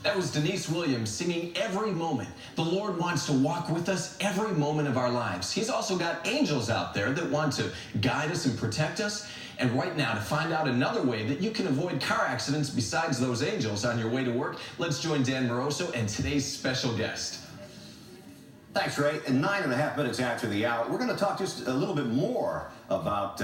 That was Denise Williams singing Every Moment. The Lord wants to walk with us every moment of our lives. He's also got angels out there that want to guide us and protect us. And right now, to find out another way that you can avoid car accidents besides those angels on your way to work, let's join Dan Moroso and today's special guest. Thanks, Ray. And 9.5 minutes after the hour, we're going to talk just a little bit more about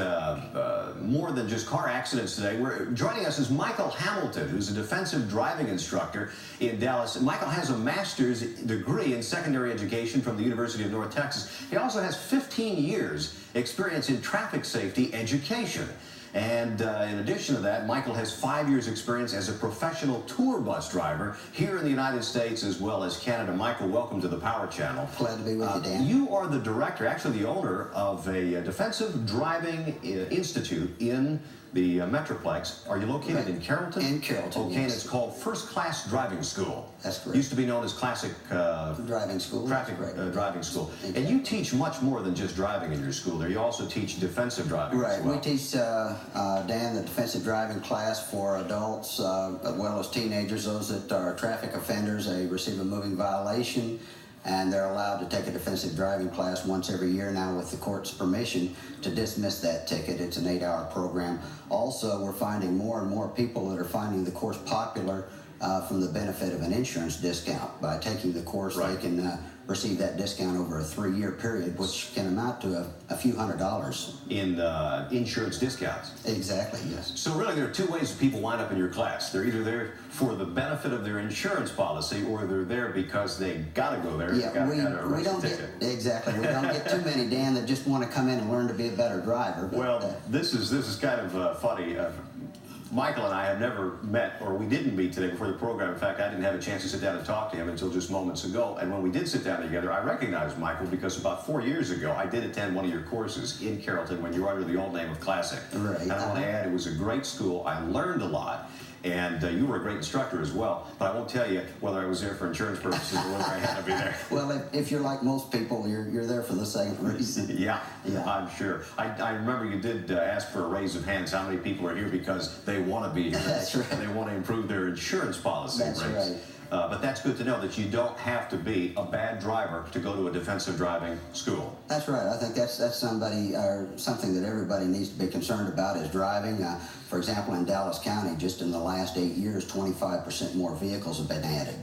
more than just car accidents today. Joining us is Michael Hamilton, who's a defensive driving instructor in Dallas. Michael has a master's degree in secondary education from the University of North Texas. He also has 15 years experience in traffic safety education. And in addition to that, Michael has 5 years experience as a professional tour bus driver here in the United States as well as Canada. Michael, welcome to the Power Channel. Glad to be with you, Dan. You are the director, actually the owner of a defensive driving institute in the Metroplex. Are you located in Carrollton? In Carrollton, okay, yes. And it's called First Class Driving School. That's correct. Used to be known as Classic Driving School. Traffic Driving School. And you teach much more than just driving in your school there. You also teach defensive driving as well. We teach, Dan, the defensive driving class for adults as well as teenagers. Those that are traffic offenders, they receive a moving violation, and they're allowed to take a defensive driving class once every year now with the court's permission to dismiss that ticket. It's an 8-hour program. Also, we're finding more and more people that are finding the course popular from the benefit of an insurance discount. By taking the course, they can receive that discount over a 3-year period, which can amount to a few $100s. In insurance discounts. Exactly, yes. So really there are two ways people wind up in your class. They're either there for the benefit of their insurance policy, or they're there because they gotta go there. Yeah, we don't get, exactly. We don't get too many, Dan, that just want to come in and learn to be a better driver. But, well, this is kind of funny. Michael and I have never met, or we didn't meet today before the program. In fact, I didn't have a chance to sit down and talk to him until just moments ago. And when we did sit down together, I recognized Michael because about 4 years ago, I did attend one of your courses in Carrollton when you were under the old name of Classic. Right. And I want to add, it was a great school. I learned a lot. And you were a great instructor as well, but I won't tell you whether I was there for insurance purposes or whether I had to be there. Well, if you're like most people, you're there for the same reason. Yeah, I'm sure. I remember you did ask for a raise of hands how many people are here because they want to be here. That's right. They want to improve their insurance policy. That's right. But that's good to know that you don't have to be a bad driver to go to a defensive driving school. That's right. I think that's somebody or something that everybody needs to be concerned about is driving. For example, in Dallas County, just in the last 8 years, 25% more vehicles have been added.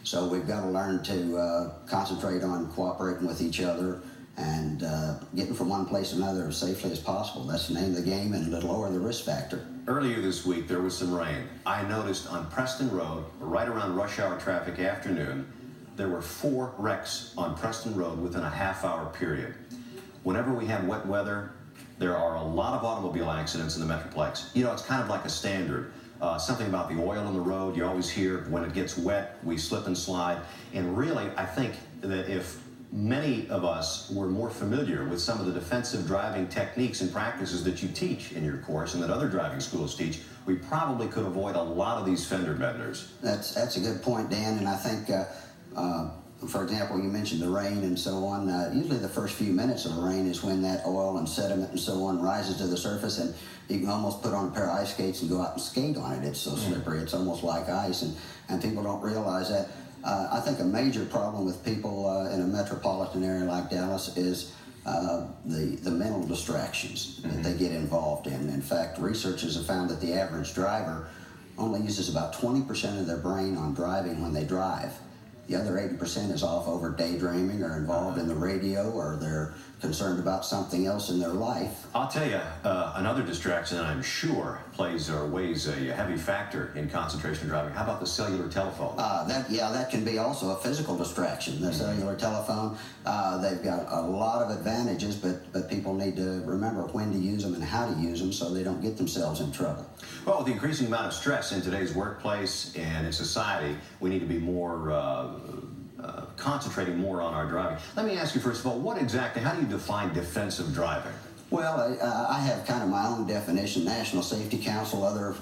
So we've got to learn to concentrate on cooperating with each other and getting from one place to another as safely as possible. That's the name of the game, and it'll lower the risk factor. Earlier this week, there was some rain. I noticed on Preston Road, right around rush hour traffic afternoon, there were 4 wrecks on Preston Road within a half-hour period. Whenever we have wet weather, there are a lot of automobile accidents in the Metroplex. You know, it's kind of like a standard. Something about the oil on the road, you always hear when it gets wet, we slip and slide. And really, I think that if many of us were more familiar with some of the defensive driving techniques and practices that you teach in your course and that other driving schools teach, we probably could avoid a lot of these fender benders. That's a good point, Dan, and I think, for example, you mentioned the rain and so on. Usually the first few minutes of the rain is when that oil and sediment and so on rises to the surface, and you can almost put on a pair of ice skates and go out and skate on it. It's so slippery, it's almost like ice, and people don't realize that. I think a major problem with people in a metropolitan area like Dallas is the mental distractions that they get involved in. In fact, researchers have found that the average driver only uses about 20% of their brain on driving when they drive. The other 80% is off over daydreaming or involved in the radio, or they're concerned about something else in their life. I'll tell you, another distraction that I'm sure plays or weighs a heavy factor in concentration driving. How about the cellular telephone? That can be also a physical distraction. The cellular telephone, they've got a lot of advantages, but people need to remember when to use them and how to use them so they don't get themselves in trouble. Well, with the increasing amount of stress in today's workplace and in society, we need to be more concentrating more on our driving. Let me ask you, first of all, how do you define defensive driving? Well, I have kind of my own definition. National Safety Council, other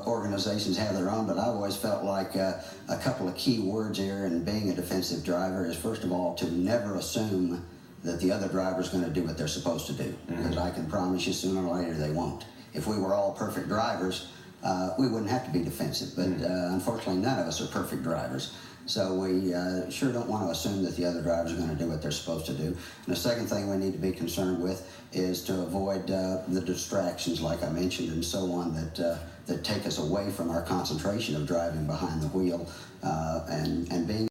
organizations have their own, but I've always felt like a couple of key words here in being a defensive driver is, first of all, to never assume that the other driver's going to do what they're supposed to do, because I can promise you sooner or later they won't. If we were all perfect drivers, we wouldn't have to be defensive. But unfortunately, none of us are perfect drivers. So we sure don't want to assume that the other drivers are going to do what they're supposed to do. And the second thing we need to be concerned with is to avoid the distractions, like I mentioned, and so on, that take us away from our concentration of driving behind the wheel and being